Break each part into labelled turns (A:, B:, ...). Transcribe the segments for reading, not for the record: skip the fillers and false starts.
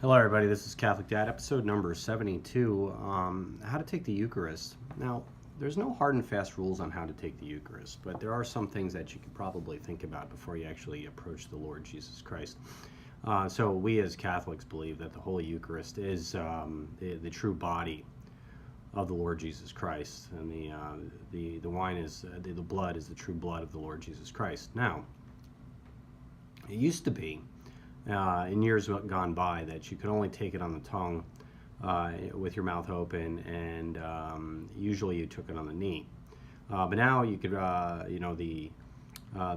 A: Hello everybody, this is Catholic Dad, episode number 72, how to take the Eucharist. Now, there's no hard and fast rules on how to take the Eucharist, but there are some things that you could probably think about before you actually approach the Lord Jesus Christ. So we as Catholics believe that the Holy Eucharist is the true body of the Lord Jesus Christ, and the wine is, the blood is the true blood of the Lord Jesus Christ. Now, it used to be, in years gone by, that you could only take it on the tongue with your mouth open, and usually you took it on the knee. But now you could, the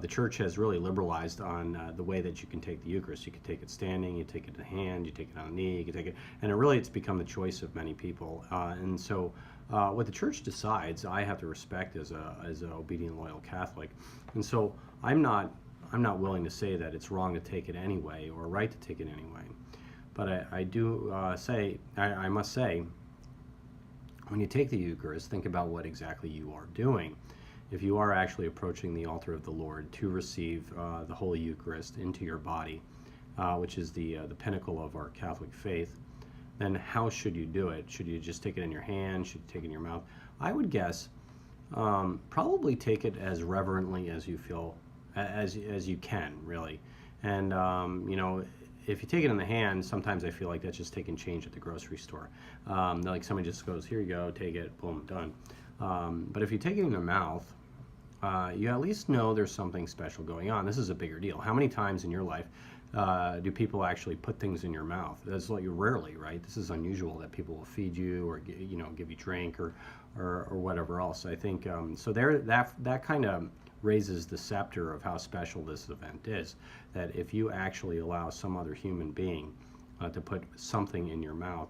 A: church has really liberalized on the way that you can take the Eucharist. You can take it standing, you take it in the hand, you take it on the knee, you can take it, and it's become the choice of many people. And so what the church decides, I have to respect as an obedient, loyal Catholic. And so I'm not willing to say that it's wrong to take it anyway or right to take it anyway. But I must say, when you take the Eucharist, think about what exactly you are doing. If you are actually approaching the altar of the Lord to receive the Holy Eucharist into your body, which is the pinnacle of our Catholic faith, then how should you do it? Should you just take it in your hand? Should you take it in your mouth? I would guess probably take it as reverently as you feel, as you can, really. And if you take it in the hand, sometimes I feel like that's just taking change at the grocery store. Like somebody just goes, here you go, take it, boom, done. But if you take it in the mouth, you at least know there's something special going on. This is a bigger deal. How many times in your life do people actually put things in your mouth? That's like rarely, right? This is unusual that people will feed you or give you drink or whatever else. I think so. That kind of raises the scepter of how special this event is. That if you actually allow some other human being to put something in your mouth,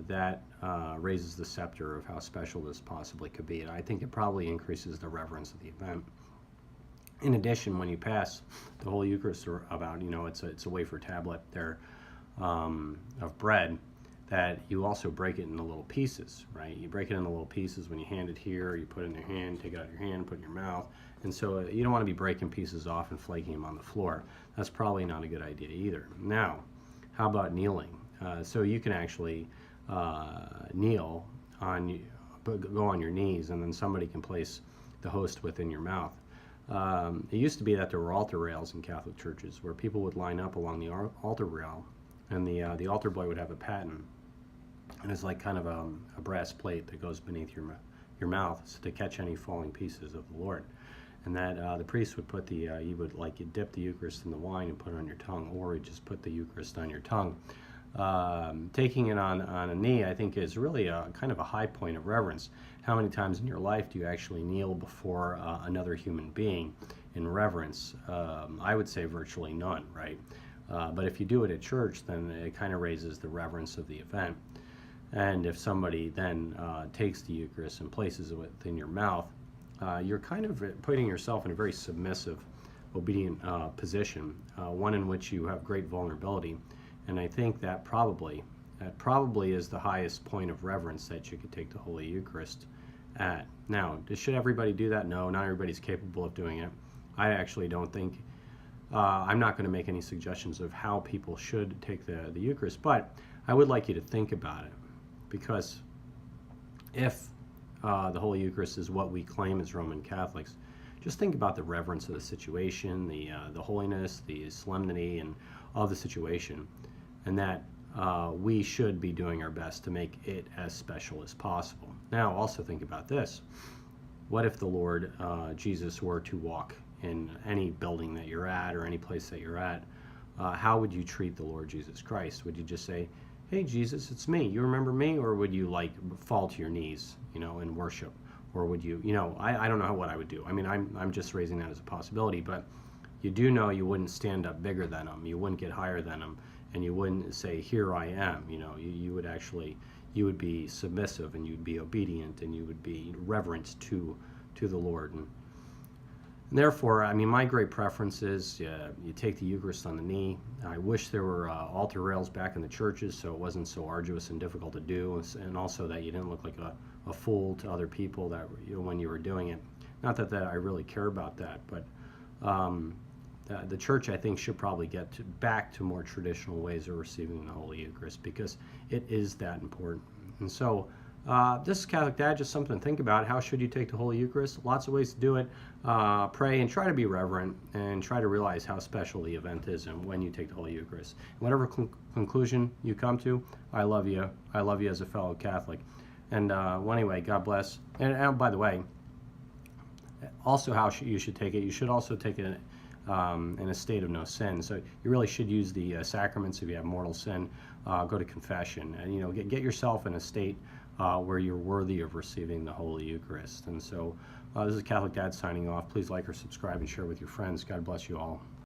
A: that raises the scepter of how special this possibly could be. And I think it probably increases the reverence of the event. In addition, when you pass the Holy Eucharist about, it's a wafer tablet there of bread, that you also break it into little pieces, right? You break it into little pieces when you hand it here, you put it in your hand, take it out of your hand, put it in your mouth. And so you don't want to be breaking pieces off and flaking them on the floor. That's probably not a good idea either. Now, how about kneeling? So you can actually kneel go on your knees, and then somebody can place the host within your mouth. It used to be that there were altar rails in Catholic churches where people would line up along the altar rail, and the altar boy would have a paten, and it's like kind of a brass plate that goes beneath your mouth to catch any falling pieces of the Lord. And that the priest would put you dip the Eucharist in the wine and put it on your tongue, or you just put the Eucharist on your tongue. Taking it on a knee, I think, is really a kind of a high point of reverence. How many times in your life do you actually kneel before another human being in reverence? I would say virtually none, right? But if you do it at church, then it kind of raises the reverence of the event. And if somebody then takes the Eucharist and places it within your mouth, you're kind of putting yourself in a very submissive, obedient position, one in which you have great vulnerability. And I think that probably is the highest point of reverence that you could take the Holy Eucharist at. Now, should everybody do that? No, not everybody's capable of doing it. I actually don't think, I'm not going to make any suggestions of how people should take the Eucharist, but I would like you to think about it, because if the Holy Eucharist is what we claim as Roman Catholics, just think about the reverence of the situation, the holiness, the solemnity of the situation, and that we should be doing our best to make it as special as possible. Now, also think about this. What if the Lord Jesus were to walk in any building that you're at or any place that you're at? How would you treat the Lord Jesus Christ? Would you just say, hey, Jesus, it's me, you remember me? Or would you fall to your knees, and worship? Or would you, I don't know what I would do. I mean, I'm just raising that as a possibility, but you do know you wouldn't stand up bigger than him, you wouldn't get higher than him, and you wouldn't say, here I am. You would actually, you would be submissive, and you'd be obedient, and you would be reverent to the Lord. And therefore, I mean, my great preference is you take the Eucharist on the knee. I wish there were altar rails back in the churches so it wasn't so arduous and difficult to do, and also that you didn't look like a fool to other people that when you were doing it. Not that I really care about that, but the church, I think, should probably get back to more traditional ways of receiving the Holy Eucharist, because it is that important. And so this is Catholic Dad, just something to think about. How should you take the Holy Eucharist? Lots of ways to do it. Pray and try to be reverent, and try to realize how special the event is and when you take the Holy Eucharist. Whatever conclusion you come to, I love you. I love you as a fellow Catholic. And well, anyway, God bless. And by the way, also how you should take it, you should also take it in a state of no sin. So you really should use the sacraments. If you have mortal sin, go to confession, and get yourself in a state where you're worthy of receiving the Holy Eucharist. And so this is Catholic Dad signing off. Please like or subscribe and share with your friends. God bless you all.